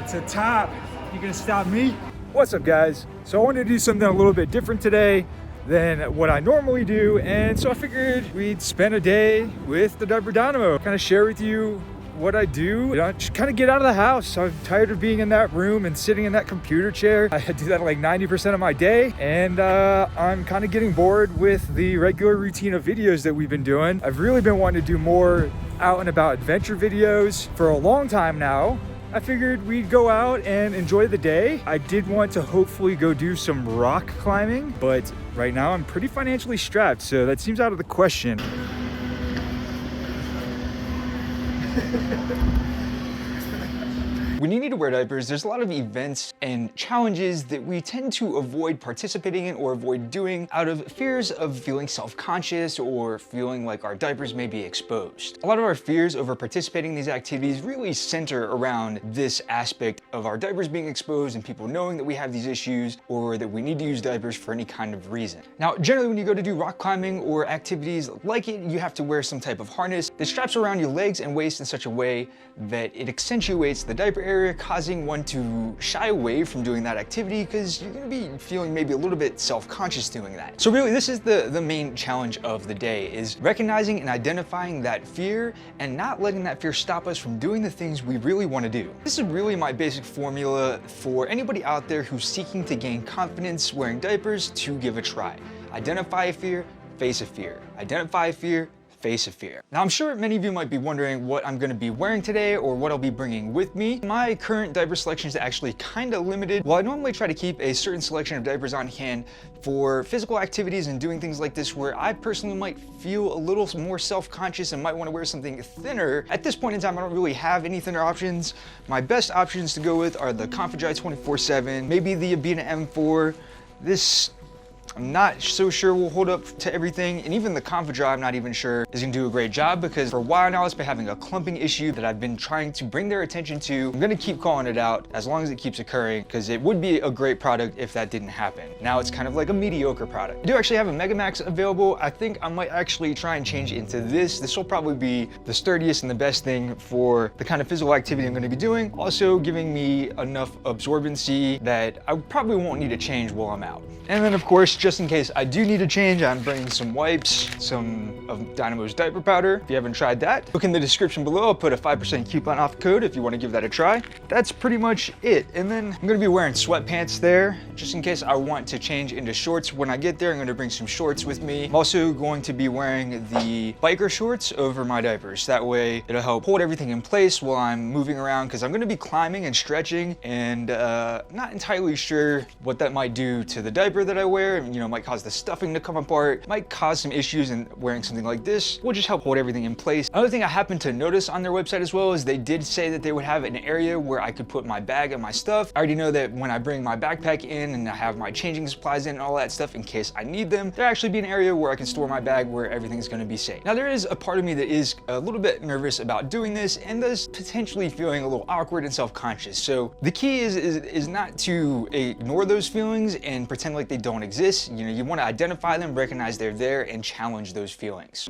It's a top. You gonna stop me? What's up, guys? So I wanted to do something a little bit different today than what I normally do, and so I figured we'd spend a day with the Diaper Dynamo, kind of share with you what I do. You know, just kind of get out of the house. I'm tired of being in that room and sitting in that computer chair. I do that like 90% of my day, and I'm kind of getting bored with the regular routine of videos that we've been doing. I've really been wanting to do more out and about adventure videos for a long time now. I figured we'd go out and enjoy the day. I did want to hopefully go do some rock climbing, but right now I'm pretty financially strapped, so that seems out of the question. When you need to wear diapers, there's a lot of events and challenges that we tend to avoid participating in or avoid doing out of fears of feeling self-conscious or feeling like our diapers may be exposed. A lot of our fears over participating in these activities really center around this aspect of our diapers being exposed and people knowing that we have these issues or that we need to use diapers for any kind of reason. Now, generally when you go to do rock climbing or activities like it, you have to wear some type of harness that straps around your legs and waist in such a way that it accentuates the diaper area, causing one to shy away from doing that activity because you're going to be feeling maybe a little bit self-conscious doing that. So really, this is the main challenge of the day, is recognizing and identifying that fear and not letting that fear stop us from doing the things we really want to do. This is really my basic formula for anybody out there who's seeking to gain confidence wearing diapers to give a try. Identify a fear, face a fear. Identify a fear, face of fear. Now, I'm sure many of you might be wondering what I'm going to be wearing today or what I'll be bringing with me. My current diaper selection is actually kind of limited. While I normally try to keep a certain selection of diapers on hand for physical activities and doing things like this where I personally might feel a little more self-conscious and might want to wear something thinner, at this point in time I don't really have any thinner options. My best options to go with are the Confidry 24/7, maybe the Absorbent M4. This I'm not so sure will hold up to everything, and even the Confidry I'm not even sure is gonna do a great job, because for a while now it's been having a clumping issue that I've been trying to bring their attention to. I'm gonna keep calling it out as long as it keeps occurring, because it would be a great product if that didn't happen. Now it's kind of like a mediocre product. I do actually have a Megamax available. I think I might actually try and change into this. This will probably be the sturdiest and the best thing for the kind of physical activity I'm gonna be doing, also giving me enough absorbency that I probably won't need to change while I'm out. And then of course, just in case I do need to change, I'm bringing some wipes, some of Dynamo's diaper powder. If you haven't tried that, look in the description below. I'll put a 5% coupon off code if you want to give that a try. That's pretty much it. And then I'm gonna be wearing sweatpants there, just in case I want to change into shorts when I get there. I'm gonna bring some shorts with me. I'm also going to be wearing the biker shorts over my diapers. That way it'll help hold everything in place while I'm moving around, because I'm gonna be climbing and stretching, and not entirely sure what that might do to the diaper that I wear. You know, might cause the stuffing to come apart, might cause some issues in wearing something like this. Will just help hold everything in place. Another thing I happened to notice on their website as well is they did say that they would have an area where I could put my bag and my stuff. I already know that when I bring my backpack in and I have my changing supplies in and all that stuff in case I need them, there'll actually be an area where I can store my bag where everything's gonna be safe. Now, there is a part of me that is a little bit nervous about doing this and is potentially feeling a little awkward and self-conscious. So the key is not to ignore those feelings and pretend like they don't exist. You know, you want to identify them, recognize they're there, and challenge those feelings.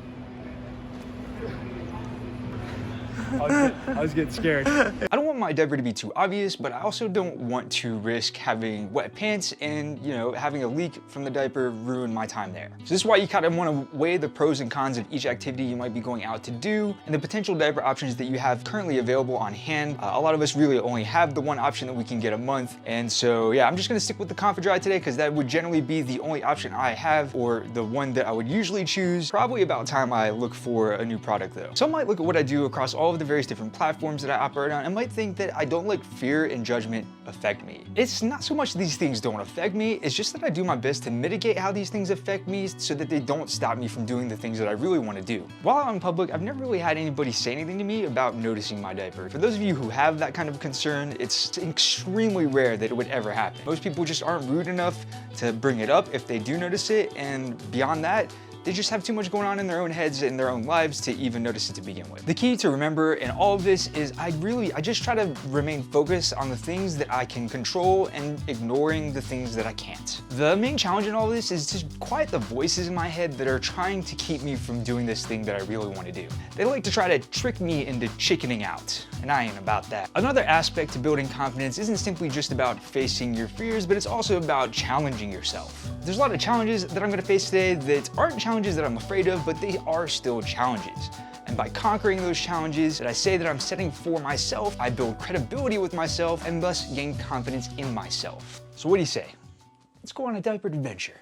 I was getting scared. I don't want my diaper to be too obvious, but I also don't want to risk having wet pants and, you know, having a leak from the diaper ruin my time there. So this is why you kind of want to weigh the pros and cons of each activity you might be going out to do and the potential diaper options that you have currently available on hand. A lot of us really only have the one option that we can get a month. And so, yeah, I'm just going to stick with the Confidry today, because that would generally be the only option I have, or the one that I would usually choose. Probably about time I look for a new product though. Some might look at what I do across all of the various different platforms that I operate on and might think that I don't let fear and judgment affect me. It's not so much these things don't affect me, it's just that I do my best to mitigate how these things affect me so that they don't stop me from doing the things that I really want to do. While I'm in public, I've never really had anybody say anything to me about noticing my diaper. For those of you who have that kind of concern, it's extremely rare that it would ever happen. Most people just aren't rude enough to bring it up if they do notice it, and beyond that, they just have too much going on in their own heads and their own lives to even notice it to begin with. The key to remember in all of this is I just try to remain focused on the things that I can control and ignoring the things that I can't. The main challenge in all of this is to quiet the voices in my head that are trying to keep me from doing this thing that I really want to do. They like to try to trick me into chickening out. and I ain't about that. Another aspect to building confidence isn't simply just about facing your fears, but it's also about challenging yourself. There's a lot of challenges that I'm gonna face today that aren't challenges that I'm afraid of, but they are still challenges. And by conquering those challenges that I say that I'm setting for myself, I build credibility with myself and thus gain confidence in myself. So what do you say? Let's go on a diaper adventure.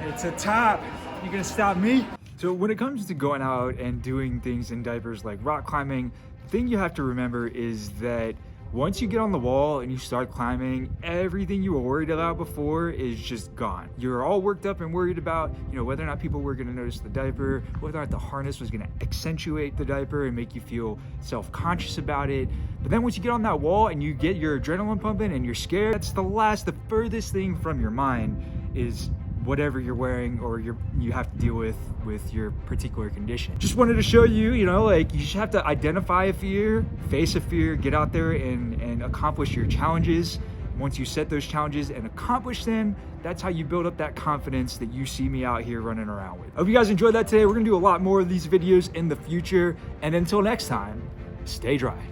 It's a top. You gonna stop me? So when it comes to going out and doing things in diapers like rock climbing, the thing you have to remember is that once you get on the wall and you start climbing, everything you were worried about before is just gone. You're all worked up and worried about, whether or not people were gonna notice the diaper, whether or not the harness was gonna accentuate the diaper and make you feel self-conscious about it. But then once you get on that wall and you get your adrenaline pumping and you're scared, that's the furthest thing from your mind is whatever you're wearing or you have to deal with your particular condition. Just wanted to show you, you just have to identify a fear, face a fear, get out there and accomplish your challenges. Once you set those challenges and accomplish them, that's how you build up that confidence that you see me out here running around with. I hope you guys enjoyed that today. We're gonna do a lot more of these videos in the future. And until next time, stay dry.